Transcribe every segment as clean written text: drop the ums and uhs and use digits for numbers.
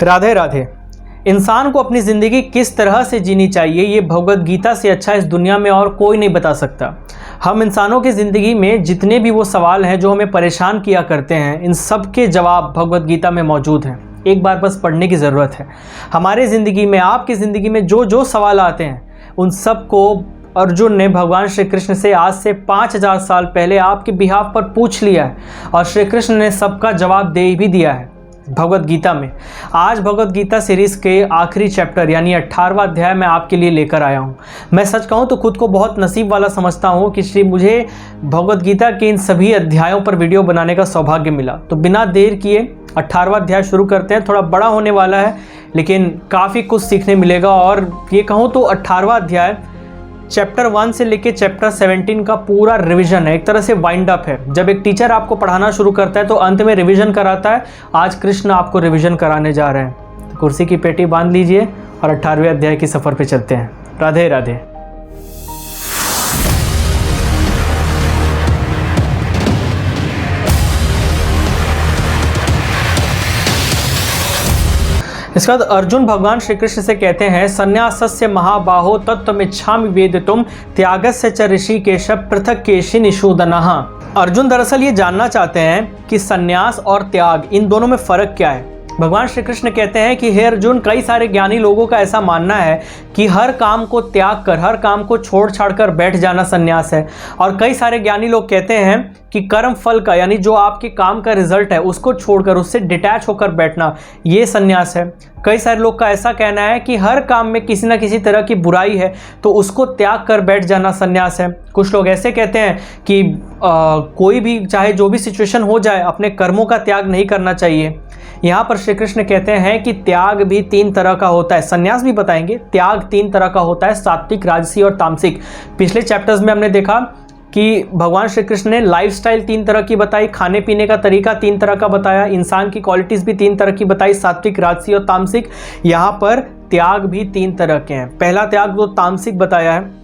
राधे राधे। इंसान को अपनी ज़िंदगी किस तरह से जीनी चाहिए ये भगवत गीता से अच्छा इस दुनिया में और कोई नहीं बता सकता। हम इंसानों की ज़िंदगी में जितने भी वो सवाल हैं जो हमें परेशान किया करते हैं, इन सब के जवाब भगवत गीता में मौजूद हैं। एक बार बस पढ़ने की ज़रूरत है। हमारे ज़िंदगी में, आपकी ज़िंदगी में जो जो सवाल आते हैं उन सब को अर्जुन ने भगवान श्री कृष्ण से आज से 5000 साल पहले आपके बिहाफ पर पूछ लिया है और श्री कृष्ण ने सबका जवाब दे भी दिया है भगवत गीता में। आज भगवत गीता सीरीज़ के आखिरी चैप्टर यानी 18वां अध्याय मैं आपके लिए लेकर आया हूँ। मैं सच कहूँ तो खुद को बहुत नसीब वाला समझता हूँ कि मुझे भगवत गीता के इन सभी अध्यायों पर वीडियो बनाने का सौभाग्य मिला। तो बिना देर किए 18वां अध्याय शुरू करते हैं। थोड़ा बड़ा होने वाला है लेकिन काफ़ी कुछ सीखने मिलेगा। और ये कहूँ तो 18वां अध्याय चैप्टर 1 से लेके चैप्टर 17 का पूरा रिवीजन है, एक तरह से वाइंड अप है। जब एक टीचर आपको पढ़ाना शुरू करता है तो अंत में रिवीजन कराता है। आज कृष्ण आपको रिवीजन कराने जा रहे हैं। तो कुर्सी की पेटी बांध लीजिए और 18वें अध्याय की सफ़र पे चलते हैं। राधे राधे। इसके बाद अर्जुन भगवान श्री कृष्ण से कहते हैं, संन्यासस्य महाबाहो तत्त्वमिच्छामि वेदितुम त्यागस्य च ऋषिकेश पृथक केशि निषूदनः। अर्जुन दरअसल ये जानना चाहते हैं कि संन्यास और त्याग इन दोनों में फ़र्क क्या है। भगवान श्री कृष्ण कहते हैं कि हे अर्जुन, कई सारे ज्ञानी लोगों का ऐसा मानना है कि हर काम को त्याग कर, हर काम को छोड़ छाड़ कर बैठ जाना संन्यास है। और कई सारे ज्ञानी लोग कहते हैं कि कर्म फल का यानी जो आपके काम का रिजल्ट है उसको छोड़कर उससे डिटैच होकर बैठना ये संन्यास है। कई सारे लोग का ऐसा कहना है कि हर काम में किसी न किसी तरह की बुराई है तो उसको त्याग कर बैठ जाना संन्यास है। कुछ लोग ऐसे कहते हैं कि कोई भी चाहे जो भी सिचुएशन हो जाए अपने कर्मों का त्याग नहीं करना चाहिए। यहाँ पर श्री कृष्ण कहते हैं कि त्याग भी 3 तरह का होता है, संन्यास भी बताएंगे। त्याग 3 तरह का होता है, सात्विक, राजसी और तामसिक। पिछले चैप्टर्स में हमने देखा कि भगवान श्री कृष्ण ने लाइफस्टाइल 3 तरह की बताई, खाने पीने का तरीका 3 तरह का बताया, इंसान की क्वालिटीज़ भी 3 तरह की बताई, सात्विक, राजसी और तामसिक। यहाँ पर त्याग भी 3 तरह के हैं। पहला त्याग जो तामसिक बताया है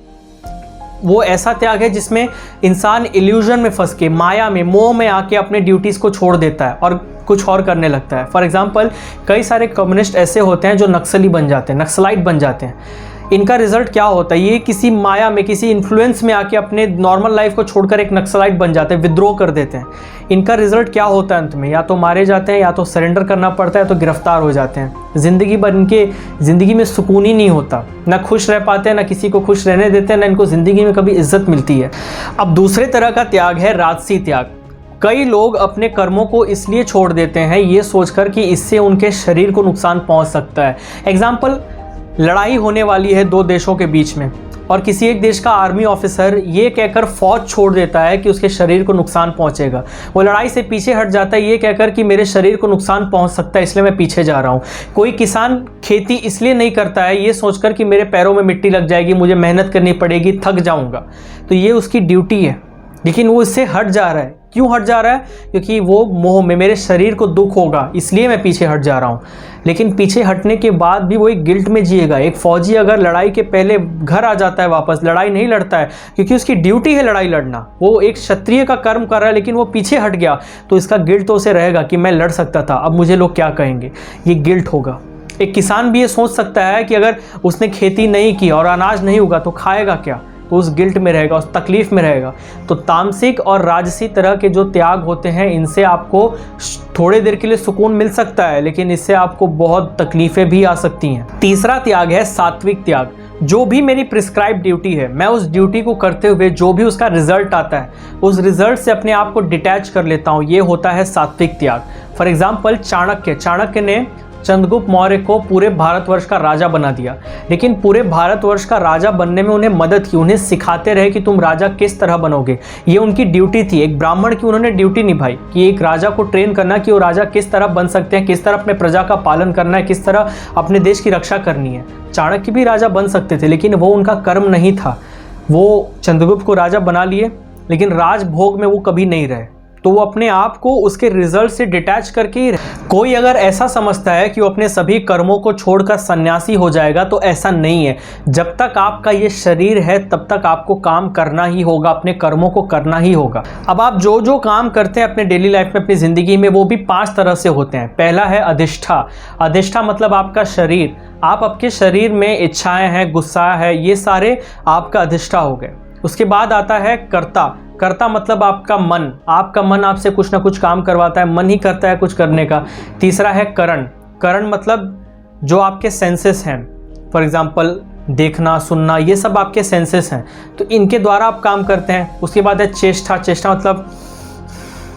वो ऐसा त्याग है जिसमें इंसान इल्यूजन में फंस के, माया में, मोह में आके अपने ड्यूटीज़ को छोड़ देता है और कुछ और करने लगता है। फॉर एग्जांपल कई सारे कम्युनिस्ट ऐसे होते हैं जो नक्सली बन जाते हैं, नक्सलाइट बन जाते हैं। इनका रिजल्ट क्या होता है, ये किसी माया में, किसी इन्फ्लुएंस में आके अपने नॉर्मल लाइफ को छोड़कर एक नक्सलाइट बन जाते हैं, विद्रोह कर देते हैं। इनका रिजल्ट क्या होता है अंत में, या तो मारे जाते हैं, या तो सरेंडर करना पड़ता है, तो गिरफ्तार हो जाते हैं। ज़िंदगी भर इनके ज़िंदगी में सुकून ही नहीं होता, ना खुश रह पाते हैं, ना किसी को खुश रहने देते हैं, ना इनको ज़िंदगी में कभी इज्जत मिलती है। अब दूसरे तरह का त्याग है राजसी त्याग। कई लोग अपने कर्मों को इसलिए छोड़ देते हैं ये सोचकर कि इससे उनके शरीर को नुकसान पहुंच सकता है। एग्जाम्पल, लड़ाई होने वाली है 2 देशों के बीच में और किसी एक देश का आर्मी ऑफिसर ये कहकर फौज छोड़ देता है कि उसके शरीर को नुकसान पहुंचेगा। वो लड़ाई से पीछे हट जाता है ये कहकर कि मेरे शरीर को नुकसान पहुंच सकता है इसलिए मैं पीछे जा रहा हूं। कोई किसान खेती इसलिए नहीं करता है ये सोचकर कि मेरे पैरों में मिट्टी लग जाएगी, मुझे मेहनत करनी पड़ेगी, थक जाऊँगा, तो ये उसकी ड्यूटी है, लेकिन वो इससे हट जा रहा है। क्यों हट जा रहा है? क्योंकि वो मोह में, मेरे शरीर को दुख होगा इसलिए मैं पीछे हट जा रहा हूँ। लेकिन पीछे हटने के बाद भी वो एक गिल्ट में जिएगा। एक फौजी अगर लड़ाई के पहले घर आ जाता है वापस, लड़ाई नहीं लड़ता है क्योंकि उसकी ड्यूटी है लड़ाई लड़ना, वो एक क्षत्रिय का कर्म कर रहा है, लेकिन वो पीछे हट गया तो इसका गिल्ट तो उसे रहेगा कि मैं लड़ सकता था, अब मुझे लोग क्या कहेंगे, ये गिल्ट होगा। एक किसान भी ये सोच सकता है कि अगर उसने खेती नहीं की और अनाज नहीं उगा तो खाएगा क्या, तो उस गिल्ट में रहेगा, उस तकलीफ़ में रहेगा। तो तामसिक और राजसी तरह के जो त्याग होते हैं इनसे आपको थोड़े देर के लिए सुकून मिल सकता है, लेकिन इससे आपको बहुत तकलीफ़ें भी आ सकती हैं। तीसरा त्याग है सात्विक त्याग। जो भी मेरी प्रिस्क्राइब ड्यूटी है मैं उस ड्यूटी को करते हुए जो भी उसका रिजल्ट आता है उस रिजल्ट से अपने आप को डिटैच कर लेता हूँ, ये होता है सात्विक त्याग। फॉर एग्जाम्पल, चाणक्य ने चंद्रगुप्त मौर्य को पूरे भारतवर्ष का राजा बना दिया, लेकिन पूरे भारतवर्ष का राजा बनने में उन्हें मदद की, उन्हें सिखाते रहे कि तुम राजा किस तरह बनोगे। ये उनकी ड्यूटी थी, एक ब्राह्मण की उन्होंने ड्यूटी निभाई कि एक राजा को ट्रेन करना कि वो राजा किस तरह बन सकते हैं, किस तरह अपने प्रजा का पालन करना है, किस तरह अपने देश की रक्षा करनी है। चाणक्य भी राजा बन सकते थे लेकिन वो उनका कर्म नहीं था। वो चंद्रगुप्त को राजा बना लिए लेकिन राजभोग में वो कभी नहीं रहे। तो वो अपने आप को उसके रिजल्ट से डिटैच करके ही कोई अगर ऐसा समझता है कि वो अपने सभी कर्मों को छोड़कर सन्यासी हो जाएगा, तो ऐसा नहीं है। जब तक आपका ये शरीर है तब तक आपको काम करना ही होगा, अपने कर्मों को करना ही होगा। अब आप जो जो काम करते हैं अपने डेली लाइफ में, अपनी ज़िंदगी में, वो भी 5 तरह से होते हैं। पहला है अधिष्ठा। अधिष्ठा मतलब आपका शरीर। आप आपके शरीर में इच्छाएं हैं, गुस्सा है, ये सारे आपका अधिष्ठा हो गए। उसके बाद आता है कर्ता। कर्ता मतलब आपका मन। आपका मन आपसे कुछ ना कुछ काम करवाता है, मन ही करता है कुछ करने का। तीसरा है करण। करण मतलब जो आपके सेंसेस हैं, फॉर एग्जांपल देखना, सुनना, ये सब आपके सेंसेस हैं, तो इनके द्वारा आप काम करते हैं। उसके बाद है चेष्टा। चेष्टा मतलब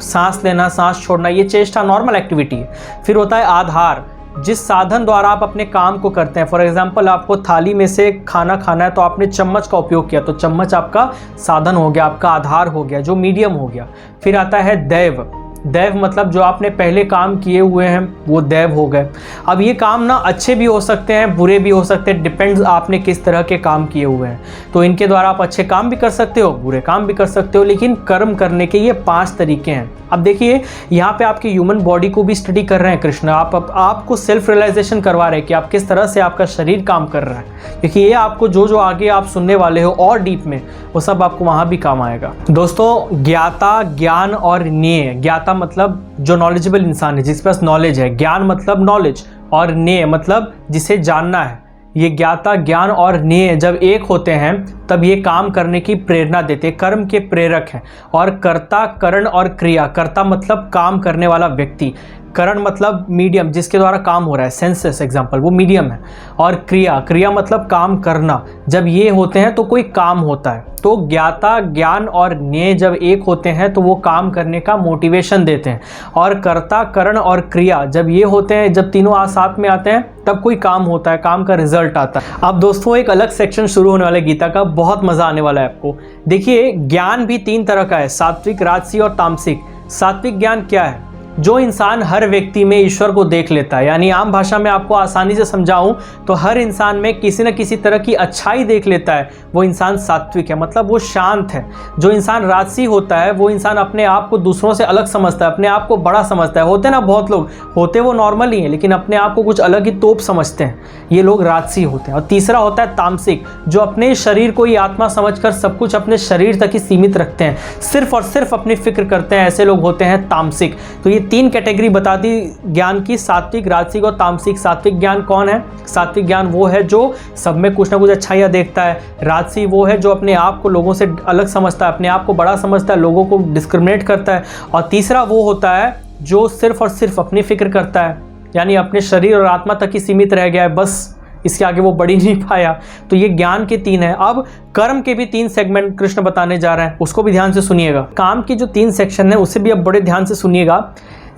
सांस लेना, सांस छोड़ना, ये चेष्टा नॉर्मल एक्टिविटी है। फिर होता है आधार, जिस साधन द्वारा आप अपने काम को करते हैं। फॉर एग्जांपल आपको थाली में से खाना खाना है तो आपने चम्मच का उपयोग किया, तो चम्मच आपका साधन हो गया, आपका आधार हो गया, जो मीडियम हो गया। फिर आता है दैव। दैव मतलब जो आपने पहले काम किए हुए हैं वो दैव हो गए। अब ये काम ना अच्छे भी हो सकते हैं, बुरे भी हो सकते हैं, डिपेंड्स आपने किस तरह के काम किए हुए हैं। तो इनके द्वारा आप अच्छे काम भी कर सकते हो, बुरे काम भी कर सकते हो, लेकिन कर्म करने के ये 5 तरीके हैं। अब देखिए यहाँ पे आपकी ह्यूमन बॉडी को भी स्टडी कर रहे हैं कृष्ण। आपको सेल्फ रियलाइजेशन करवा रहे हैं कि आप किस तरह से आपका शरीर काम कर रहा है, क्योंकि ये आपको जो जो आगे आप सुनने वाले हो और डीप में, वो सब आपको वहाँ भी काम आएगा। दोस्तों, ज्ञाता, ज्ञान और ज्ञेय। ज्ञाता मतलब जो नॉलेजेबल इंसान है, जिसके पास नॉलेज है। ज्ञान मतलब नॉलेज, और ज्ञेय मतलब जिसे जानना है। ये ज्ञाता, ज्ञान और ज्ञेय जब एक होते हैं तब ये काम करने की प्रेरणा देते, कर्म के प्रेरक हैं। और कर्ता, करण और क्रिया। कर्ता मतलब काम करने वाला व्यक्ति। करण मतलब मीडियम, जिसके द्वारा काम हो रहा है, सेंसेस एग्जाम्पल, वो मीडियम है। और क्रिया, क्रिया मतलब काम करना। जब ये होते हैं तो कोई काम होता है। तो ज्ञाता, ज्ञान और ज्ञेय जब एक होते हैं तो वो काम करने का मोटिवेशन देते हैं। और कर्ता, करण और क्रिया जब ये होते हैं, जब तीनों साथ में आते हैं, तब कोई काम होता है, काम का रिजल्ट आता है। अब दोस्तों एक अलग सेक्शन शुरू होने वाला है गीता का, बहुत मजा आने वाला है आपको। देखिए, ज्ञान भी 3 तरह का है, सात्विक, राजसी और तामसिक। सात्विक ज्ञान क्या है? जो इंसान हर व्यक्ति में ईश्वर को देख लेता है, यानी आम भाषा में आपको आसानी से समझाऊं तो हर इंसान में किसी न किसी तरह की अच्छाई देख लेता है, वो इंसान सात्विक है, मतलब वो शांत है। जो इंसान राजसी होता है वो इंसान अपने आप को दूसरों से अलग समझता है, अपने आप को बड़ा समझता है। होते ना बहुत लोग, होते वो नॉर्मल ही है लेकिन अपने आप को कुछ अलग ही तोप समझते हैं, ये लोग राजसी होते हैं। और तीसरा होता है तामसिक, जो अपने शरीर को ही आत्मा समझकर सब कुछ अपने शरीर तक ही सीमित रखते हैं, सिर्फ और सिर्फ अपनी फिक्र करते हैं, ऐसे लोग होते हैं तामसिक। तो ये 3 कैटेगरी बता दी ज्ञान की, सात्विक, राजसिक और तामसिक। सात्विक ज्ञान कौन है? सात्विक ज्ञान वो है जो सब में कुछ ना कुछ अच्छाइयाँ देखता है। राजसी वो है जो अपने आप को लोगों से अलग समझता है, अपने आप को बड़ा समझता है, लोगों को डिस्क्रिमिनेट करता है। और तीसरा वो होता है जो सिर्फ और सिर्फ अपनी फिक्र करता है, यानी अपने शरीर और आत्मा तक ही सीमित रह गया है, बस इसके आगे वो बढ़ ही नहीं पाया। तो ये ज्ञान के 3 है। अब कर्म के भी 3 सेगमेंट कृष्ण बताने जा रहे हैं, उसको भी ध्यान से सुनिएगा। काम की जो 3 सेक्शन है उसे भी अब बड़े ध्यान से सुनिएगा।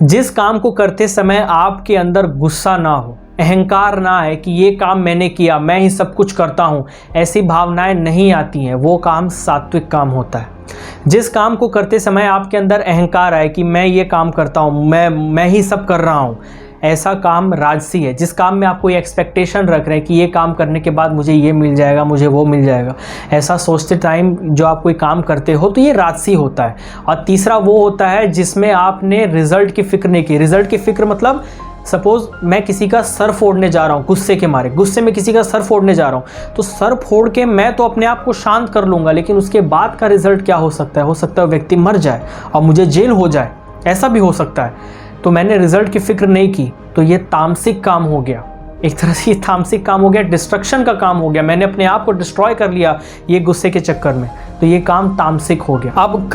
जिस काम को करते समय आपके अंदर गुस्सा ना हो, अहंकार ना है कि ये काम मैंने किया, मैं ही सब कुछ करता हूँ, ऐसी भावनाएं नहीं आती हैं, वो काम सात्विक काम होता है। जिस काम को करते समय आपके अंदर अहंकार आए कि मैं ये काम करता हूँ, मैं ही सब कर रहा हूँ, ऐसा काम राजसी है। जिस काम में आप कोई एक्सपेक्टेशन रख रहे हैं कि ये काम करने के बाद मुझे ये मिल जाएगा, मुझे वो मिल जाएगा, ऐसा सोचते टाइम जो आप कोई काम करते हो, तो ये राजसी होता है। और तीसरा वो होता है जिसमें आपने रिजल्ट की फिक्र नहीं की। रिजल्ट की फिक्र मतलब सपोज मैं किसी का सर फोड़ने जा रहा हूँ गुस्से के मारे, गुस्से में किसी का सर फोड़ने जा रहा हूँ, तो सर फोड़ के मैं तो अपने आप को शांत कर लूँगा, लेकिन उसके बाद का रिजल्ट क्या हो सकता है? हो सकता है व्यक्ति मर जाए और मुझे जेल हो जाए, ऐसा भी हो सकता है। तो मैंने रिजल्ट की फिक्र नहीं की, तो ये तामसिक काम हो गया। एक तरह से ये तामसिक काम हो गया, डिस्ट्रक्शन का काम हो गया। मैंने अपने आप को डिस्ट्रॉय कर लिया ये गुस्से के चक्कर में, तो ये काम तामसिक हो गया। अब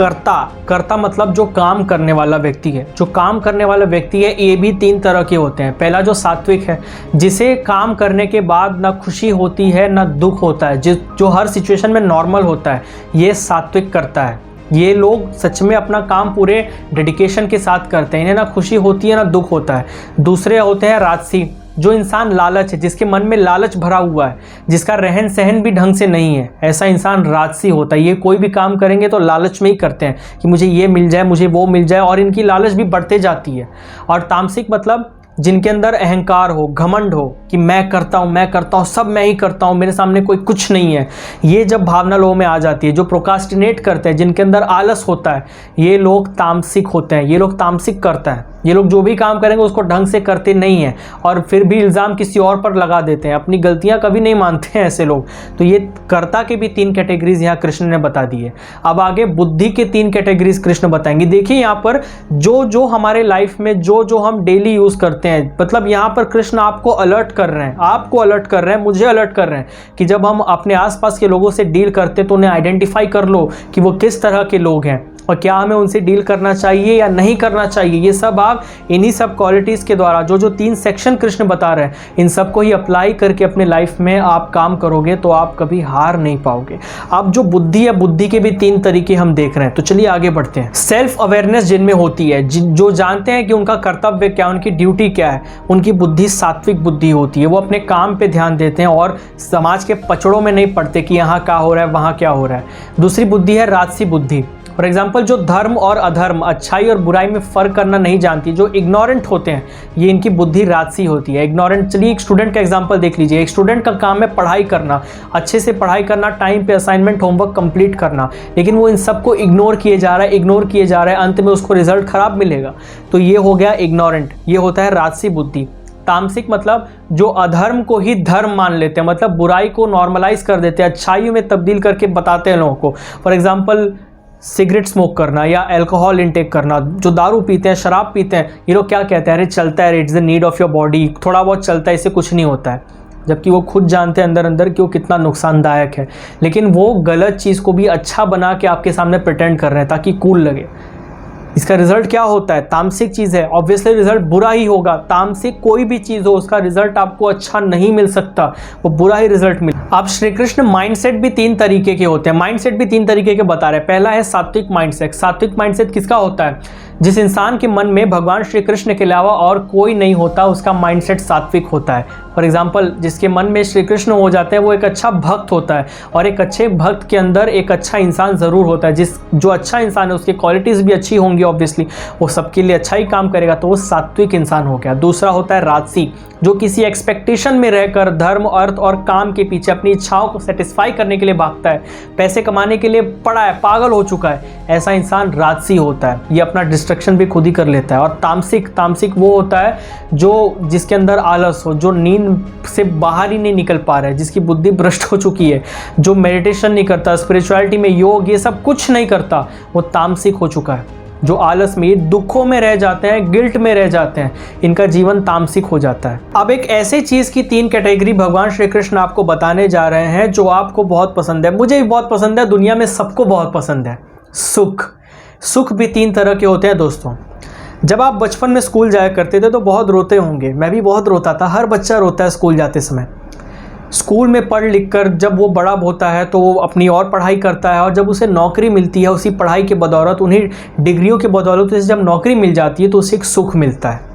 कर्ता मतलब जो काम करने वाला व्यक्ति है। जो काम करने वाला व्यक्ति है ये भी 3 तरह के होते हैं। पहला जो सात्विक है, जिसे काम करने के बाद ना खुशी होती है ना दुख होता है, जो हर सिचुएशन में नॉर्मल होता है, ये सात्विक करता है। ये लोग सच में अपना काम पूरे डेडिकेशन के साथ करते हैं, इन्हें ना खुशी होती है ना दुख होता है। दूसरे होते हैं राजसी, जो इंसान लालच है, जिसके मन में लालच भरा हुआ है, जिसका रहन सहन भी ढंग से नहीं है, ऐसा इंसान राजसी होता है। ये कोई भी काम करेंगे तो लालच में ही करते हैं कि मुझे ये मिल जाए, मुझे वो मिल जाए, और इनकी लालच भी बढ़ते जाती है। और तामसिक मतलब जिनके अंदर अहंकार हो, घमंड हो कि मैं करता हूँ, सब मैं ही करता हूँ, मेरे सामने कोई कुछ नहीं है, ये जब भावना लोगों में आ जाती है, जो प्रोक्रास्टिनेट करते हैं, जिनके अंदर आलस होता है, ये लोग तामसिक होते हैं, ये लोग तामसिक करते हैं। ये लोग जो भी काम करेंगे उसको ढंग से करते नहीं हैं और फिर भी इल्ज़ाम किसी और पर लगा देते हैं, अपनी गलतियां कभी नहीं मानते हैं ऐसे लोग। तो ये कर्ता के भी 3 कैटेगरीज यहाँ कृष्ण ने बता दी है। अब आगे बुद्धि के 3 कैटेगरीज कृष्ण बताएंगे। देखिए यहाँ पर जो हमारे लाइफ में जो हम डेली यूज़ करते हैं, मतलब यहाँ पर कृष्ण आपको अलर्ट कर रहे हैं, मुझे अलर्ट कर रहे हैं कि जब हम अपने आसपास के लोगों से डील करते हैं तो उन्हें आइडेंटिफाई कर लो कि वो किस तरह के लोग हैं और क्या हमें उनसे डील करना चाहिए या नहीं करना चाहिए। ये सब आप इन्हीं सब क्वालिटीज़ के द्वारा जो 3 सेक्शन कृष्ण बता रहे हैं, इन सबको ही अप्लाई करके अपने लाइफ में आप काम करोगे तो आप कभी हार नहीं पाओगे। अब जो बुद्धि है, बुद्धि के भी 3 तरीके हम देख रहे हैं। तो चलिए आगे बढ़ते हैं। सेल्फ अवेयरनेस जिनमें होती है, जो जानते हैं कि उनका कर्तव्य क्या, उनकी ड्यूटी क्या है, उनकी बुद्धि सात्विक बुद्धि होती है। वो अपने काम पे ध्यान देते हैं और समाज के पचड़ों में नहीं पड़ते कि यहाँ क्या हो रहा है, वहाँ क्या हो रहा है। दूसरी बुद्धि है राजसी बुद्धि। फॉर एग्जाम्पल, जो धर्म और अधर्म, अच्छाई और बुराई में फ़र्क करना नहीं जानती, जो इग्नोरेंट होते हैं, ये इनकी बुद्धि राजसी होती है। इग्नोरेंट, चलिए एक स्टूडेंट का एग्जाम्पल देख लीजिए। एक स्टूडेंट का काम है पढ़ाई करना, अच्छे से पढ़ाई करना, टाइम पे असाइनमेंट होमवर्क कंप्लीट करना, लेकिन वो इन सबको इग्नोर किए जा रहा है, अंत में उसको रिजल्ट खराब मिलेगा। तो ये हो गया इग्नोरेंट, ये होता है राजसी बुद्धि। तामसिक मतलब जो अधर्म को ही धर्म मान लेते हैं, मतलब बुराई को नॉर्मलाइज कर देते हैं, अच्छाइयों में तब्दील करके बताते हैं लोगों को। फॉर एग्जाम्पल, सिगरेट स्मोक करना या अल्कोहल इंटेक करना, जो दारू पीते हैं, शराब पीते हैं, ये लोग क्या कहते हैं, अरे चलता है, it's the need of your body, थोड़ा बहुत चलता है, इससे कुछ नहीं होता है। जबकि वो खुद जानते हैं अंदर अंदर कि वो कितना नुकसानदायक है, लेकिन वो गलत चीज़ को भी अच्छा बना के आपके सामने प्रिटेंड कर रहे हैं ताकि कूल लगे। इसका रिजल्ट क्या होता है? तामसिक चीज़ है, ऑब्वियसली रिजल्ट बुरा ही होगा। तामसिक कोई भी चीज़ हो, उसका रिजल्ट आपको अच्छा नहीं मिल सकता, वो बुरा ही रिजल्ट मिले। अब श्री कृष्ण माइंडसेट भी 3 तरीके के होते हैं, माइंडसेट भी 3 तरीके के बता रहे हैं। पहला है सात्विक माइंडसेट। सात्विक माइंडसेट किसका होता है? जिस इंसान के मन में भगवान श्री कृष्ण के अलावा और कोई नहीं होता, उसका माइंडसेट सात्विक होता है। फॉर एग्जाम्पल, जिसके मन में श्री कृष्ण हो जाते हैं, वो एक अच्छा भक्त होता है, और एक अच्छे भक्त के अंदर एक अच्छा इंसान ज़रूर होता है। जो अच्छा इंसान है उसकी क्वालिटीज़ भी अच्छी होंगी, ऑब्वियसली वो सबके लिए अच्छा ही काम करेगा, तो वो सात्विक इंसान हो गया। दूसरा होता है राजसी, जो किसी एक्सपेक्टेशन में रहकर धर्म, अर्थ और काम के पीछे अपनी इच्छाओं को सेटिस्फाई करने के लिए भागता है, पैसे कमाने के लिए पड़ा है, पागल हो चुका है, ऐसा इंसान राजसी होता है। ये अपना डिस्ट्रक्शन भी खुद ही कर लेता है। और तामसिक वो होता है जो जिसके अंदर आलस हो, जो नींद से बाहर ही नहीं निकल पा रहा है, जिसकी बुद्धि भ्रष्ट हो चुकी है, जो मेडिटेशन नहीं करता, स्पिरिचुअलिटी में योग ये सब कुछ नहीं करता, वो तामसिक हो चुका है। जो आलस में, दुखों में रह जाते हैं, गिल्ट में रह जाते हैं, इनका जीवन तामसिक हो जाता है। अब एक ऐसे चीज़ की 3 कैटेगरी भगवान श्री कृष्ण आपको बताने जा रहे हैं जो आपको बहुत पसंद है, मुझे भी बहुत पसंद है, दुनिया में सबको बहुत पसंद है। सुख भी 3 तरह के होते हैं दोस्तों। जब आप बचपन में स्कूल जाया करते थे तो बहुत रोते होंगे, मैं भी बहुत रोता था, हर बच्चा रोता है स्कूल जाते समय। स्कूल में पढ़ लिख कर जब वो बड़ा होता है तो वो अपनी और पढ़ाई करता है, और जब उसे नौकरी मिलती है, उसी पढ़ाई के बदौलत, उन्हीं डिग्रियों के बदौलत उसे जब नौकरी मिल जाती है तो उसे एक सुख मिलता है।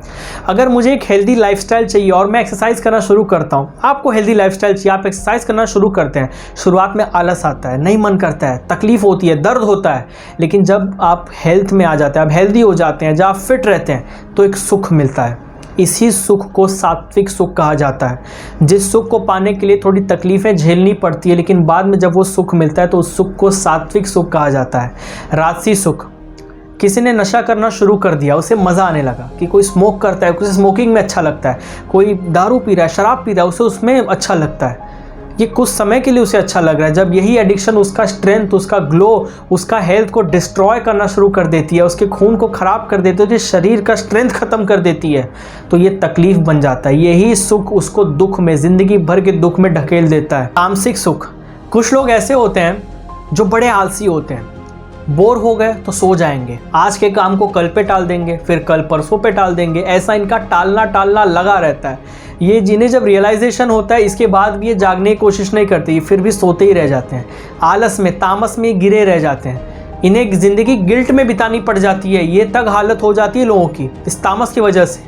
अगर मुझे एक हेल्दी लाइफस्टाइल चाहिए और मैं एक्सरसाइज करना शुरू करता हूँ, आपको हेल्दी लाइफस्टाइल चाहिए, आप एक्सरसाइज करना शुरू करते हैं, शुरुआत में आलस आता है, नहीं मन करता है, तकलीफ होती है, दर्द होता है, लेकिन जब आप हेल्थ में आ जाते हैं, आप हेल्दी हो जाते हैं, जब आप फिट रहते हैं, तो एक सुख मिलता है। इसी सुख को सात्विक सुख कहा जाता है। जिस सुख को पाने के लिए थोड़ी तकलीफ़ें झेलनी पड़ती है, लेकिन बाद में जब वो सुख मिलता है तो उस सुख को सात्विक सुख कहा जाता है। राजसी सुख, किसी ने नशा करना शुरू कर दिया, उसे मज़ा आने लगा कि कोई स्मोक करता है, उसे स्मोकिंग में अच्छा लगता है, कोई दारू पी रहा है, शराब पी रहा है, उसे उसमें अच्छा लगता है, ये कुछ समय के लिए उसे अच्छा लग रहा है। जब यही एडिक्शन उसका स्ट्रेंथ, उसका ग्लो, उसका हेल्थ को डिस्ट्रॉय करना शुरू कर देती है, उसके खून को ख़राब कर देती है, शरीर का स्ट्रेंथ ख़त्म कर देती है, तो ये तकलीफ़ बन जाता है। यही सुख उसको दुख में, ज़िंदगी भर के दुख में ढकेल देता है। तामसिक सुख, कुछ लोग ऐसे होते हैं जो बड़े आलसी होते हैं, बोर हो गए तो सो जाएंगे, आज के काम को कल पे टाल देंगे, फिर कल परसों पे टाल देंगे, ऐसा इनका टालना लगा रहता है। ये जिन्हें जब रियलाइजेशन होता है इसके बाद भी ये जागने की कोशिश नहीं करते, ये फिर भी सोते ही रह जाते हैं, आलस में, तामस में गिरे रह जाते हैं। इन्हें ज़िंदगी गिल्ट में बितानी पड़ जाती है, ये तक हालत हो जाती है लोगों की इस तामस की वजह से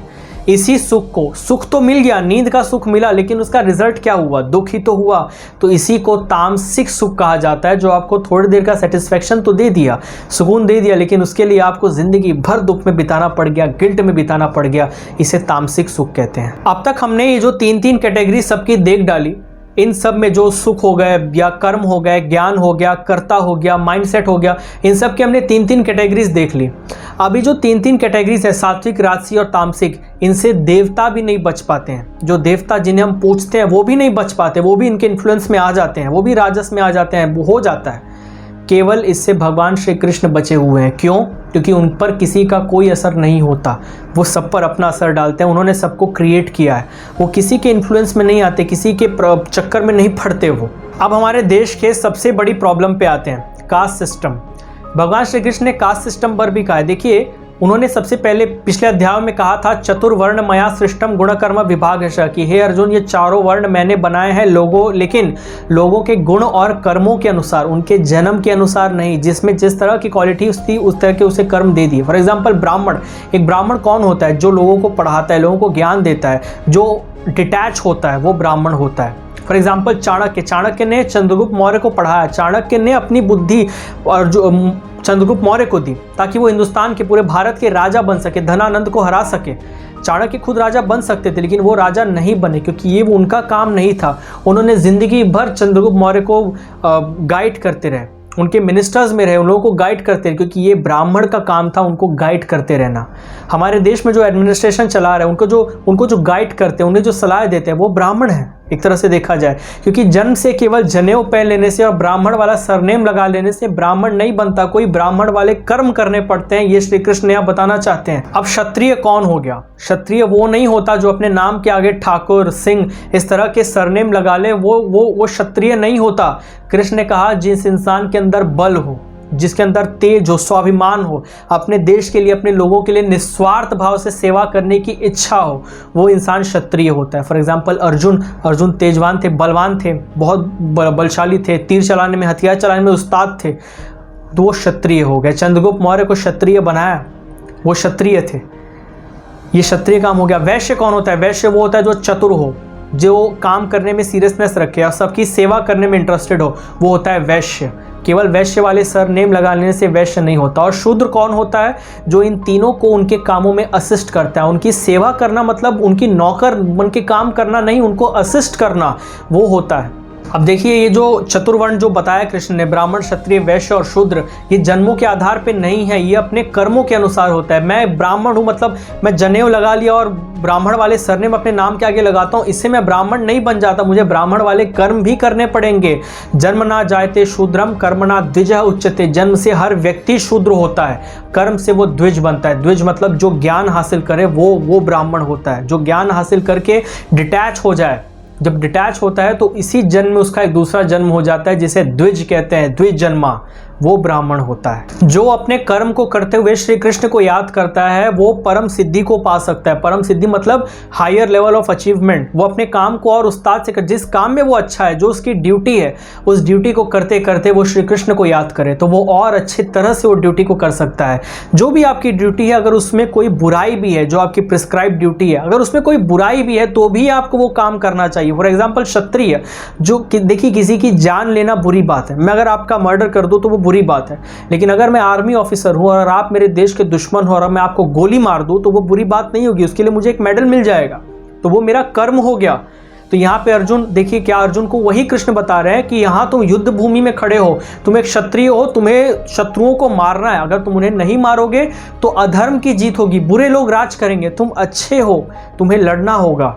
इसी सुख को, सुख तो मिल गया, नींद का सुख मिला, लेकिन उसका रिजल्ट क्या हुआ, दुख ही तो हुआ। तो इसी को तामसिक सुख कहा जाता है, जो आपको थोड़ी देर का सेटिस्फेक्शन तो दे दिया, सुकून दे दिया, लेकिन उसके लिए आपको जिंदगी भर दुख में बिताना पड़ गया, गिल्ट में बिताना पड़ गया। इसे तामसिक सुख कहते हैं। अब तक हमने ये जो तीन कैटेगरी सबकी देख डाली, इन सब में जो सुख हो गए या कर्म हो गए, ज्ञान हो गया, कर्ता हो गया, माइंडसेट हो गया, इन सब की हमने तीन कैटेगरीज देख ली। अभी जो तीन कैटेगरीज है, सात्विक, राजसी और तामसिक, इनसे देवता भी नहीं बच पाते हैं। जो देवता जिन्हें हम पूजते हैं वो भी नहीं बच पाते, वो भी इनके इन्फ्लुएंस में आ जाते हैं, वो भी राजस में आ जाते हैं, वो हो जाता है। केवल इससे भगवान श्री कृष्ण बचे हुए हैं। क्यों? क्योंकि उन पर किसी का कोई असर नहीं होता, वो सब पर अपना असर डालते हैं। उन्होंने सबको क्रिएट किया है, वो किसी के इन्फ्लुएंस में नहीं आते, किसी के चक्कर में नहीं पड़ते वो। अब हमारे देश के सबसे बड़ी प्रॉब्लम पे आते हैं, कास्ट सिस्टम। भगवान श्री कृष्ण ने कास्ट सिस्टम पर भी कहा है। देखिए, उन्होंने सबसे पहले पिछले अध्याय में कहा था, चतुर्वर्ण मया सृष्टम गुण कर्म विभागशः, कि हे अर्जुन, ये चारों वर्ण मैंने बनाए हैं लेकिन लोगों के गुण और कर्मों के अनुसार, उनके जन्म के अनुसार नहीं। जिसमें जिस तरह की क्वालिटी थी उस तरह के उसे कर्म दे दिए। फॉर एग्जाम्पल ब्राह्मण, एक ब्राह्मण कौन होता है? जो लोगों को पढ़ाता है, लोगों को ज्ञान देता है, जो डिटैच होता है, वो ब्राह्मण होता है। फॉर एग्जाम्पल चाणक्य ने चंद्रगुप्त मौर्य को पढ़ाया। चाणक्य ने अपनी बुद्धि और जो चंद्रगुप्त मौर्य को दी, ताकि वो हिंदुस्तान के, पूरे भारत के राजा बन सके, धनानंद को हरा सके। चाणक्य खुद राजा बन सकते थे, लेकिन वो राजा नहीं बने, क्योंकि ये वो उनका काम नहीं था। उन्होंने जिंदगी भर चंद्रगुप्त मौर्य को गाइड करते रहे, उनके मिनिस्टर्स में रहे, उन लोगों को गाइड करते रहे, क्योंकि ये ब्राह्मण का काम था उनको गाइड करते रहना। हमारे देश में जो एडमिनिस्ट्रेशन चला रहे हैं, उनको जो गाइड करते हैं, उन्हें जो सलाह देते हैं, वो ब्राह्मण हैं एक तरह से देखा जाए। क्योंकि जन्म से केवल जनेऊ पहन लेने से और ब्राह्मण वाला सरनेम लगा लेने से ब्राह्मण नहीं बनता, कोई ब्राह्मण वाले कर्म करने पड़ते हैं। ये श्री कृष्ण यहाँ बताना चाहते हैं। अब क्षत्रिय कौन हो गया? क्षत्रिय वो नहीं होता जो अपने नाम के आगे ठाकुर, सिंह इस तरह के सरनेम लगा ले, वो क्षत्रिय नहीं होता। कृष्ण ने कहा, जिस इंसान के अंदर बल हो, जिसके अंदर तेज हो, स्वाभिमान हो, अपने देश के लिए, अपने लोगों के लिए निस्वार्थ भाव से सेवा करने की इच्छा हो, वो इंसान क्षत्रिय होता है। फॉर एग्जाम्पल अर्जुन तेजवान थे, बलवान थे, बहुत बलशाली थे, तीर चलाने में, हथियार चलाने में उस्ताद थे, तो वो क्षत्रिय हो गए। चंद्रगुप्त मौर्य को क्षत्रिय बनाया, वो क्षत्रिय थे, ये क्षत्रिय काम हो गया। वैश्य कौन होता है? वैश्य वो होता है जो चतुर हो, जो काम करने में सीरियसनेस रखे और सबकी सेवा करने में इंटरेस्टेड हो, वो होता है वैश्य। केवल वैश्य वाले सर नेम लगा लेने से वैश्य नहीं होता। और शूद्र कौन होता है? जो इन तीनों को उनके कामों में असिस्ट करता है। उनकी सेवा करना मतलब उनकी नौकर बन के काम करना नहीं, उनको असिस्ट करना, वो होता है। अब देखिए, ये जो चतुर्वर्ण जो बताया कृष्ण ने, ब्राह्मण, क्षत्रिय, वैश्य और शूद्र, ये जन्मों के आधार पे नहीं है, ये अपने कर्मों के अनुसार होता है। मैं ब्राह्मण हूँ, मतलब मैं जनेऊ लगा लिया और ब्राह्मण वाले सरनेम अपने नाम के आगे लगाता हूँ, इससे मैं ब्राह्मण नहीं बन जाता, मुझे ब्राह्मण वाले कर्म भी करने पड़ेंगे। जन्म ना जायते शूद्रम कर्मणा द्विजः उच्यते। जन्म से हर व्यक्ति शूद्र होता है, कर्म से वो द्विज बनता है। द्विज मतलब जो ज्ञान हासिल करे वो ब्राह्मण होता है। जो ज्ञान हासिल करके डिटैच हो जाए, जब डिटैच होता है तो इसी जन्म में उसका एक दूसरा जन्म हो जाता है, जिसे द्विज कहते हैं, द्विज जन्मा, वो ब्राह्मण होता है। जो अपने कर्म को करते हुए श्री कृष्ण को याद करता है, वो परम सिद्धि को पा सकता है। परम सिद्धि मतलब हायर लेवल ऑफ अचीवमेंट। वो अपने काम को और उस्ताद से कर, जिस काम में वो अच्छा है, जो उसकी ड्यूटी है, उस ड्यूटी को करते करते वो श्री कृष्ण को याद करे, तो वो और अच्छी तरह से वो ड्यूटी को कर सकता है। जो भी आपकी ड्यूटी है, अगर उसमें कोई बुराई भी है, जो आपकी प्रिस्क्राइब ड्यूटी है, अगर उसमें कोई बुराई भी है तो भी आपको वो काम करना चाहिए। फॉर एग्जाम्पल क्षत्रिय, जो देखिए किसी की जान लेना बुरी बात है, मैं अगर आपका मर्डर कर दूं तो वो बुरी बात है, लेकिन अगर मैं आर्मी ऑफिसर हूं और आप मेरे देश के दुश्मन हो और मैं आपको गोली मार दूं तो वो बुरी बात नहीं होगी, उसके लिए मुझे एक मेडल मिल जाएगा, तो वो मेरा कर्म हो गया। तो यहाँ पे अर्जुन, देखिए क्या अर्जुन को वही कृष्ण बता रहे हैं कि यहाँ तुम युद्ध भूमि में खड़े हो, तुम एक क्षत्रिय हो, तुम्हें शत्रुओं को मारना है। अगर तुम उन्हें नहीं मारोगे तो अधर्म की जीत होगी, बुरे लोग राज करेंगे। तुम अच्छे हो, तुम्हें लड़ना होगा।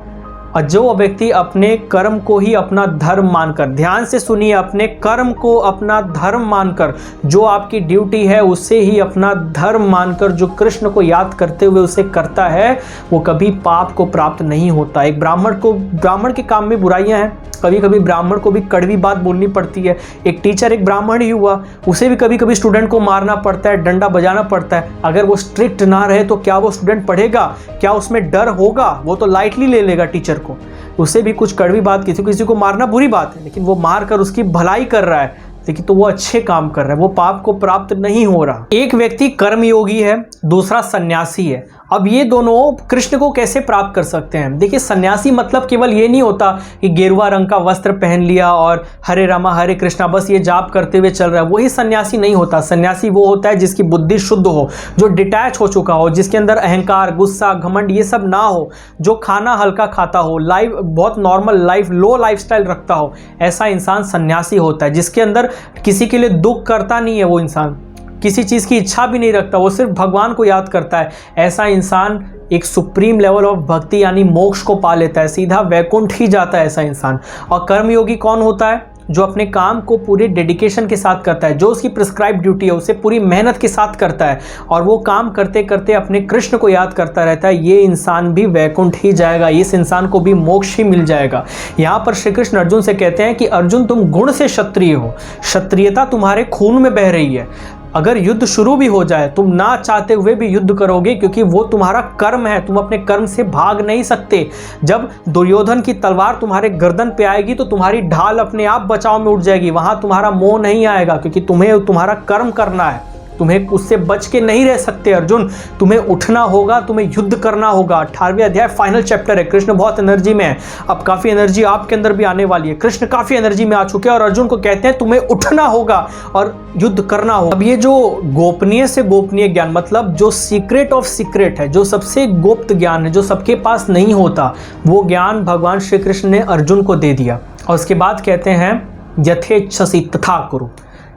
और जो व्यक्ति अपने कर्म को ही अपना धर्म मानकर, ध्यान से सुनिए, अपने कर्म को अपना धर्म मानकर, जो आपकी ड्यूटी है उसे ही अपना धर्म मानकर जो कृष्ण को याद करते हुए उसे करता है, वो कभी पाप को प्राप्त नहीं होता। एक ब्राह्मण के काम में बुराइयां हैं, कभी कभी ब्राह्मण को भी कड़वी बात बोलनी पड़ती है। एक टीचर एक ब्राह्मण ही हुआ, उसे भी कभी कभी स्टूडेंट को मारना पड़ता है, डंडा बजाना पड़ता है। अगर वो स्ट्रिक्ट ना रहे तो क्या वो स्टूडेंट पढ़ेगा? क्या उसमें डर होगा? वो तो लाइटली ले लेगा टीचर को। उसे भी कुछ कड़वी बात, किसी को मारना बुरी बात है, लेकिन वो मार कर उसकी भलाई कर रहा है, लेकिन तो वो अच्छे काम कर रहा है, वो पाप को प्राप्त नहीं हो रहा। एक व्यक्ति कर्मयोगी है, दूसरा सन्यासी है। अब ये दोनों कृष्ण को कैसे प्राप्त कर सकते हैं? देखिए, सन्यासी मतलब केवल ये नहीं होता कि गेरुआ रंग का वस्त्र पहन लिया और हरे रामा हरे कृष्णा बस ये जाप करते हुए चल रहा है, वही सन्यासी नहीं होता। सन्यासी वो होता है जिसकी बुद्धि शुद्ध हो, जो डिटैच हो चुका हो, जिसके अंदर अहंकार, गुस्सा, घमंड ये सब ना हो, जो खाना हल्का खाता हो, लाइफ बहुत नॉर्मल लाइफ, लो लाइफस्टाइल रखता हो, ऐसा इंसान सन्यासी होता है। जिसके अंदर किसी के लिए दुख करता नहीं है, वो इंसान किसी चीज़ की इच्छा भी नहीं रखता, वो सिर्फ भगवान को याद करता है, ऐसा इंसान एक सुप्रीम लेवल ऑफ भक्ति यानी मोक्ष को पा लेता है, सीधा वैकुंठ ही जाता है ऐसा इंसान। और कर्मयोगी कौन होता है? जो अपने काम को पूरे डेडिकेशन के साथ करता है, जो उसकी प्रिस्क्राइब ड्यूटी है उसे पूरी मेहनत के साथ करता है और वो काम करते करते अपने कृष्ण को याद करता रहता है, ये इंसान भी वैकुंठ ही जाएगा, इस इंसान को भी मोक्ष ही मिल जाएगा। यहाँ पर श्री कृष्ण अर्जुन से कहते हैं कि अर्जुन तुम गुण से क्षत्रिय हो, क्षत्रियता तुम्हारे खून में बह रही है। अगर युद्ध शुरू भी हो जाए, तुम ना चाहते हुए भी युद्ध करोगे, क्योंकि वो तुम्हारा कर्म है, तुम अपने कर्म से भाग नहीं सकते। जब दुर्योधन की तलवार तुम्हारे गर्दन पे आएगी तो तुम्हारी ढाल अपने आप बचाव में उठ जाएगी, वहां तुम्हारा मोह नहीं आएगा, क्योंकि तुम्हें तुम्हारा कर्म करना है, तुम्हें उससे बच के नहीं रह सकते अर्जुन, तुम्हें उठना होगा, तुम्हें युद्ध करना होगा। 18वें अध्याय फाइनल चैप्टर है, कृष्ण बहुत एनर्जी में है, अब काफ़ी एनर्जी आपके अंदर भी आने वाली है। कृष्ण काफ़ी एनर्जी में आ चुके हैं और अर्जुन को कहते हैं तुम्हें उठना होगा और युद्ध करना होगा। अब ये जो गोपनीय से गोपनीय ज्ञान, मतलब जो सीक्रेट ऑफ सीक्रेट है, जो सबसे गुप्त ज्ञान है, जो सबके पास नहीं होता, वो ज्ञान भगवान श्री कृष्ण ने अर्जुन को दे दिया। और उसके बाद कहते हैं यथेच्छसि तथा कुरु,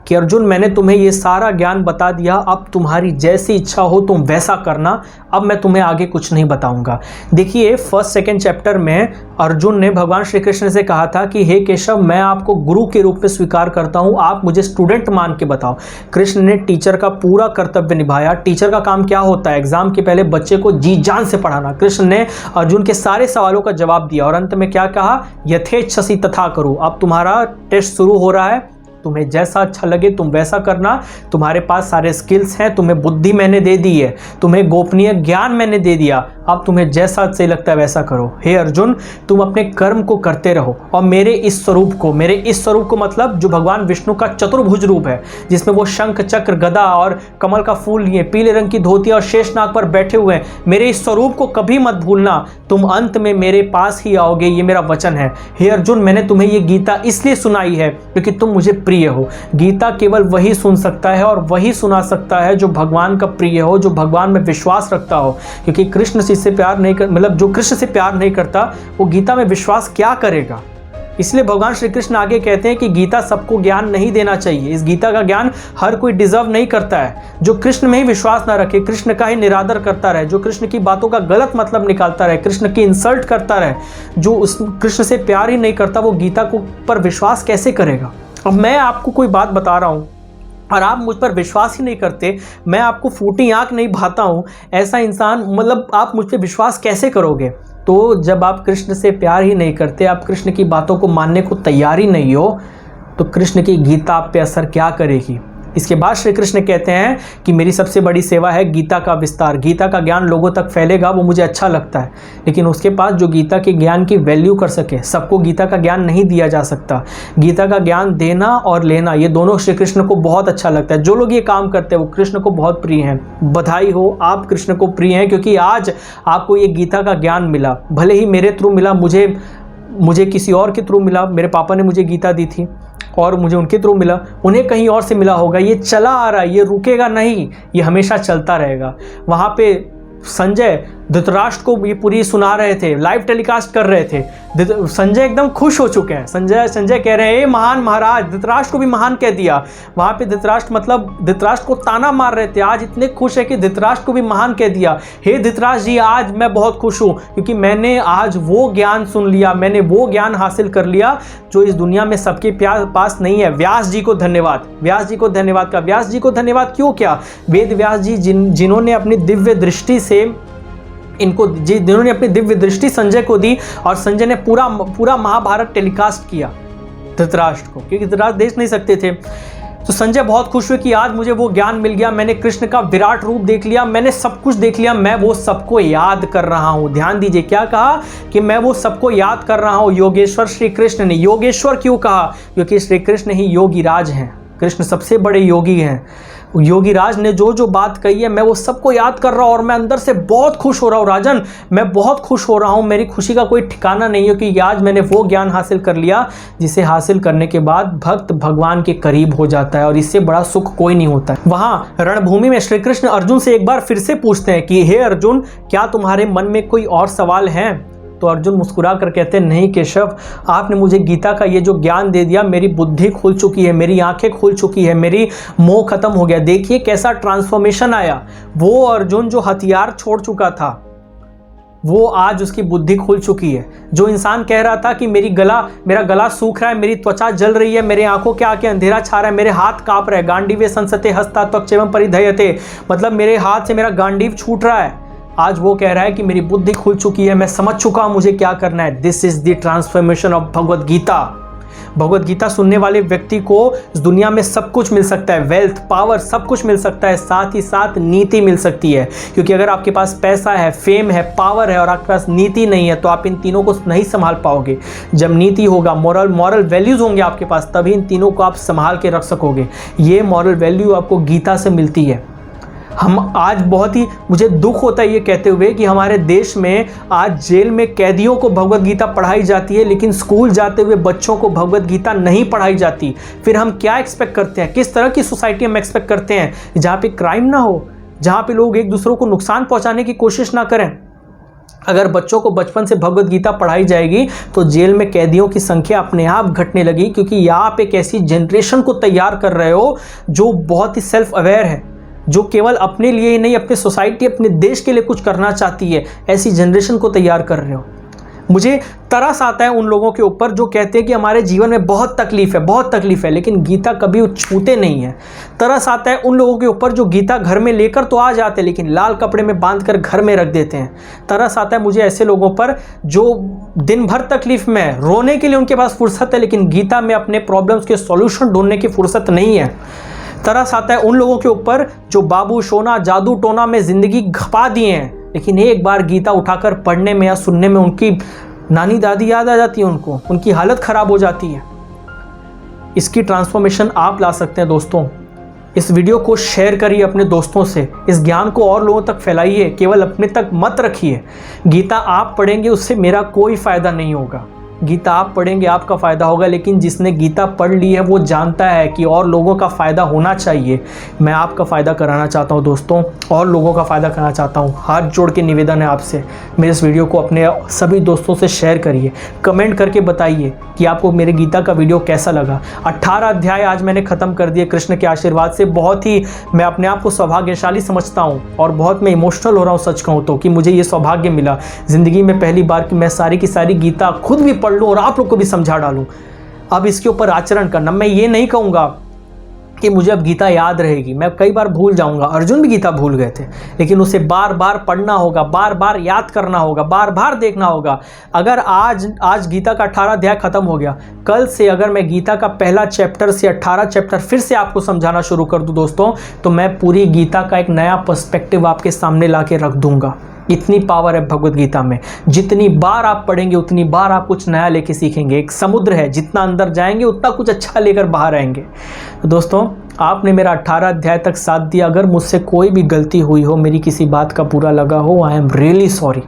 कि अर्जुन मैंने तुम्हें ये सारा ज्ञान बता दिया, अब तुम्हारी जैसी इच्छा हो तुम वैसा करना, अब मैं तुम्हें आगे कुछ नहीं बताऊंगा। देखिए, फर्स्ट सेकंड चैप्टर में अर्जुन ने भगवान श्री कृष्ण से कहा था कि हे केशव, मैं आपको गुरु के रूप में स्वीकार करता हूं, आप मुझे स्टूडेंट मान के बताओ। कृष्ण ने टीचर का पूरा कर्तव्य निभाया। टीचर का काम क्या होता है? एग्जाम के पहले बच्चे को जी जान से पढ़ाना। कृष्ण ने अर्जुन के सारे सवालों का जवाब दिया और अंत में क्या कहा? यथेच्छसि तथा करो। अब तुम्हारा टेस्ट शुरू हो रहा है, तुम्हें जैसा अच्छा लगे तुम वैसा करना, तुम्हारे पास सारे स्किल्स हैं, तुम्हें बुद्धि मैंने दे दी है, तुम्हें गोपनीय ज्ञान मैंने दे दिया, अब तुम्हें जैसा सही लगता है वैसा करो। हे अर्जुन, तुम अपने कर्म को करते रहो और मेरे इस स्वरूप को मतलब जो भगवान विष्णु का चतुर्भुज रूप है, जिसमें वो शंख चक्र गदा और कमल का फूल लिए, पीले रंग की धोती और शेषनाग पर बैठे हुए हैं, मेरे इस स्वरूप को कभी मत भूलना, तुम अंत में मेरे पास ही आओगे, ये मेरा वचन है। हे अर्जुन, मैंने तुम्हें ये गीता इसलिए सुनाई है क्योंकि तुम मुझे प्रिय हो। गीता केवल वही सुन सकता है और वही सुना सकता है जो भगवान का प्रिय हो, जो भगवान में विश्वास रखता हो, क्योंकि कृष्ण से प्यार नहीं कर मतलब जो कृष्ण से प्यार नहीं करता वो गीता में विश्वास क्या करेगा। इसलिए भगवान श्री कृष्ण आगे कहते हैं कि गीता सबको ज्ञान नहीं देना चाहिए, इस गीता का ज्ञान हर कोई डिजर्व नहीं करता है। जो कृष्ण में ही विश्वास ना रखे, कृष्ण का ही निरादर करता रहे, जो कृष्ण की बातों का गलत मतलब निकालता रहे, कृष्ण की इंसल्ट करता रहे, जो उस कृष्ण से प्यार ही नहीं करता, वो गीता को पर विश्वास कैसे करेगा। अब मैं आपको कोई बात बता रहा हूँ और आप मुझ पर विश्वास ही नहीं करते, मैं आपको फूटी आंख नहीं भाता हूँ, ऐसा इंसान मतलब आप मुझ पर विश्वास कैसे करोगे। तो जब आप कृष्ण से प्यार ही नहीं करते, आप कृष्ण की बातों को मानने को तैयार ही नहीं हो, तो कृष्ण की गीता आप पे असर क्या करेगी। इसके बाद श्री कृष्ण कहते हैं कि मेरी सबसे बड़ी सेवा है गीता का विस्तार, गीता का ज्ञान लोगों तक फैलेगा, वो मुझे अच्छा लगता है, लेकिन उसके पास जो गीता के ज्ञान की वैल्यू कर सके, सबको गीता का ज्ञान नहीं दिया जा सकता। गीता का ज्ञान देना और लेना ये दोनों श्री कृष्ण को बहुत अच्छा लगता है। जो लोग ये काम करते हैं वो कृष्ण को बहुत प्रिय हैं। बधाई हो, आप कृष्ण को प्रिय हैं, क्योंकि आज आपको ये गीता का ज्ञान मिला। भले ही मेरे थ्रू मिला, मुझे किसी और के थ्रू मिला, मेरे पापा ने मुझे गीता दी थी और मुझे उनके थ्रू मिला, उन्हें कहीं और से मिला होगा। ये चला आ रहा है, ये रुकेगा नहीं, ये हमेशा चलता रहेगा। वहाँ पे संजय धृतराष्ट्र को ये पूरी सुना रहे थे, लाइव टेलीकास्ट कर रहे थे। संजय एकदम खुश हो चुके हैं। संजय कह रहे हैं, ए महान महाराज, धृतराष्ट्र को भी महान कह दिया। वहाँ पे धृतराष्ट्र को ताना मार रहे थे, आज इतने खुश है कि धृतराष्ट्र को भी महान कह दिया। हे धृतराष्ट्र जी, आज मैं बहुत खुश हूँ क्योंकि मैंने आज वो ज्ञान सुन लिया, मैंने वो ज्ञान हासिल कर लिया जो इस दुनिया में सबके पास नहीं है। व्यास जी को धन्यवाद, व्यास जी को धन्यवाद का। व्यास जी को धन्यवाद क्यों क्या? वेद व्यास जी जिन्होंने अपनी दिव्य दृष्टि से जिन्होंने अपनी दिव्य दृष्टि संजय को दी और संजय ने पूरा महाभारत टेलीकास्ट किया धृतराष्ट्र को, क्योंकि धृतराष्ट्र देख नहीं सकते थे। तो संजय बहुत खुश हुए कि आज मुझे वो ज्ञान मिल गया, मैंने कृष्ण का विराट रूप देख लिया, मैंने सब कुछ देख लिया, मैं वो सबको याद कर रहा हूँ। ध्यान दीजिए, क्या कहा कि मैं वो सबको याद कर रहा हूँ। योगेश्वर श्री कृष्ण ने, योगेश्वर क्यों कहा? क्योंकि श्री कृष्ण ही योगी राज हैं, कृष्ण सबसे बड़े योगी हैं। योगीराज ने जो जो बात कही है मैं वो सबको याद कर रहा हूँ और मैं अंदर से बहुत खुश हो रहा हूँ राजन, मैं बहुत खुश हो रहा हूँ। मेरी खुशी का कोई ठिकाना नहीं है कि आज मैंने वो ज्ञान हासिल कर लिया जिसे हासिल करने के बाद भक्त भगवान के करीब हो जाता है और इससे बड़ा सुख कोई नहीं होता है। वहाँ रणभूमि में श्री कृष्ण अर्जुन से एक बार फिर से पूछते हैं कि हे अर्जुन, क्या तुम्हारे मन में कोई और सवाल है? तो अर्जुन मुस्कुरा कर कहते हैं, नहीं केशव, आपने मुझे गीता का ये जो ज्ञान दे दिया, मेरी बुद्धि खुल चुकी है, मेरी आंखें खुल चुकी है, मेरी मोह खत्म हो गया। देखिए कैसा ट्रांसफॉर्मेशन आया। वो अर्जुन जो हथियार छोड़ चुका था वो आज उसकी बुद्धि खुल चुकी है। जो इंसान कह रहा था कि मेरा गला सूख रहा है, मेरी त्वचा जल रही है, मेरे आंखों के आगे अंधेरा छा रहा है, मेरे हाथ कांप रहे, गांडीवे संसते हस्ता त्वचैवं परिधयते, मतलब मेरे हाथ से मेरा गांडीव छूट रहा है। आज वो कह रहा है कि मेरी बुद्धि खुल चुकी है, मैं समझ चुका हूं मुझे क्या करना है। This is the transformation of Bhagavad Gita. Bhagavad Gita सुनने वाले व्यक्ति को इस दुनिया में सब कुछ मिल सकता है, वेल्थ, पावर, सब कुछ मिल सकता है, साथ ही साथ नीति मिल सकती है। क्योंकि अगर आपके पास पैसा है, फेम है, पावर है और आपके पास नीति नहीं है तो आप इन तीनों को नहीं संभाल पाओगे। जब नीति होगा, मॉरल वैल्यूज होंगे आपके पास, तभी इन तीनों को आप संभाल के रख सकोगे। ये मॉरल वैल्यू आपको गीता से मिलती है। हम आज बहुत ही मुझे दुख होता है ये कहते हुए कि हमारे देश में आज जेल में कैदियों को भगवद गीता पढ़ाई जाती है, लेकिन स्कूल जाते हुए बच्चों को भगवद गीता नहीं पढ़ाई जाती। फिर हम क्या एक्सपेक्ट करते हैं? किस तरह की सोसाइटी हम एक्सपेक्ट करते हैं? जहाँ पे क्राइम ना हो, जहाँ पे लोग एक दूसरों को नुकसान पहुँचाने की कोशिश ना करें। अगर बच्चों को बचपन से भगवद गीता पढ़ाई जाएगी तो जेल में कैदियों की संख्या अपने आप घटने लगी, क्योंकि यहाँ आप एक ऐसी जनरेशन को तैयार कर रहे हो जो बहुत ही सेल्फ अवेयर है, जो केवल अपने लिए ही नहीं, अपने सोसाइटी, अपने देश के लिए कुछ करना चाहती है। ऐसी जनरेशन को तैयार कर रहे हो। मुझे तरस आता है उन लोगों के ऊपर जो कहते हैं कि हमारे जीवन में बहुत तकलीफ है, लेकिन गीता कभी छूते नहीं है। तरस आता है उन लोगों के ऊपर जो गीता घर में लेकर तो आ जाते हैं लेकिन लाल कपड़े में बांध कर घर में रख देते हैं। तरस आता है मुझे ऐसे लोगों पर जो दिन भर तकलीफ में है, रोने के लिए उनके पास फुर्सत है लेकिन गीता में अपने प्रॉब्लम्स के सॉल्यूशन ढूंढने की फुर्सत नहीं है। तरस आता है उन लोगों के ऊपर जो बाबू सोना जादू टोना में जिंदगी खपा दिए हैं, लेकिन एक बार गीता उठाकर पढ़ने में या सुनने में उनकी नानी दादी याद आ जाती है, उनकी हालत खराब हो जाती है। इसकी ट्रांसफॉर्मेशन आप ला सकते हैं दोस्तों। इस वीडियो को शेयर करिए अपने दोस्तों से, इस ज्ञान को और लोगों तक फैलाइए, केवल अपने तक मत रखिए। गीता आप पढ़ेंगे उससे मेरा कोई फायदा नहीं होगा, गीता आप पढ़ेंगे आपका फ़ायदा होगा, लेकिन जिसने गीता पढ़ ली है वो जानता है कि और लोगों का फ़ायदा होना चाहिए। मैं आपका फ़ायदा कराना चाहता हूं दोस्तों, और लोगों का फ़ायदा कराना चाहता हूं। हाथ जोड़ के निवेदन है आपसे, मेरे इस वीडियो को अपने सभी दोस्तों से शेयर करिए, कमेंट करके बताइए कि आपको मेरे गीता का वीडियो कैसा लगा। 18 अध्याय आज मैंने ख़त्म कर दिए कृष्ण के आशीर्वाद से। बहुत ही मैं अपने आप को सौभाग्यशाली समझता हूँ और बहुत मैं इमोशनल हो रहा हूँ सच कहूँ तो, कि मुझे ये सौभाग्य मिला ज़िंदगी में पहली बार कि मैं सारी की सारी गीता खुद भी पढ़ लूँ और आप लोग को भी समझा डालूं। अब इसके ऊपर आचरण करना। मैं ये नहीं कहूंगा कि मुझे अब गीता याद रहेगी, मैं कई बार भूल जाऊंगा। अर्जुन भी गीता भूल गए थे, लेकिन उसे बार बार पढ़ना होगा, बार बार याद करना होगा, बार बार देखना होगा। अगर आज गीता का 18 अध्याय खत्म हो गया, कल से अगर मैं गीता का पहला चैप्टर से 18 चैप्टर फिर से आपको समझाना शुरू कर दूं दोस्तों, तो मैं पूरी गीता का एक नया पर्सपेक्टिव आपके सामने ला के रख दूंगा। इतनी पावर है भगवद गीता में। जितनी बार आप पढ़ेंगे उतनी बार आप कुछ नया लेके सीखेंगे। एक समुद्र है, जितना अंदर जाएंगे उतना कुछ अच्छा लेकर बाहर आएंगे। तो दोस्तों, आपने मेरा 18 अध्याय तक साथ दिया। अगर मुझसे कोई भी गलती हुई हो, मेरी किसी बात का बुरा लगा हो, आई एम रियली सॉरी।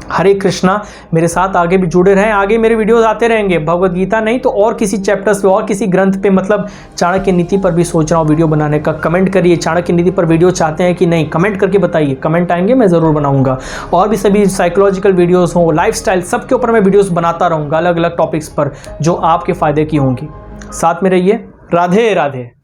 हरे कृष्णा। मेरे साथ आगे भी जुड़े रहें, आगे मेरे वीडियोस आते रहेंगे। भगवद गीता नहीं तो और किसी चैप्टर्स पे और किसी ग्रंथ पे, मतलब चाणक्य नीति पर भी सोच रहा हूँ वीडियो बनाने का। कमेंट करिए, चाणक्य नीति पर वीडियो चाहते हैं कि नहीं, कमेंट करके बताइए। कमेंट आएंगे, मैं ज़रूर बनाऊंगा। और भी सभी साइकोलॉजिकल वीडियोज़ हों, लाइफस्टाइल, सबके ऊपर मैं वीडियोज़ बनाता रहूँगा, अलग अलग टॉपिक्स पर जो आपके फ़ायदे की होंगी। साथ में रहिए। राधे राधे।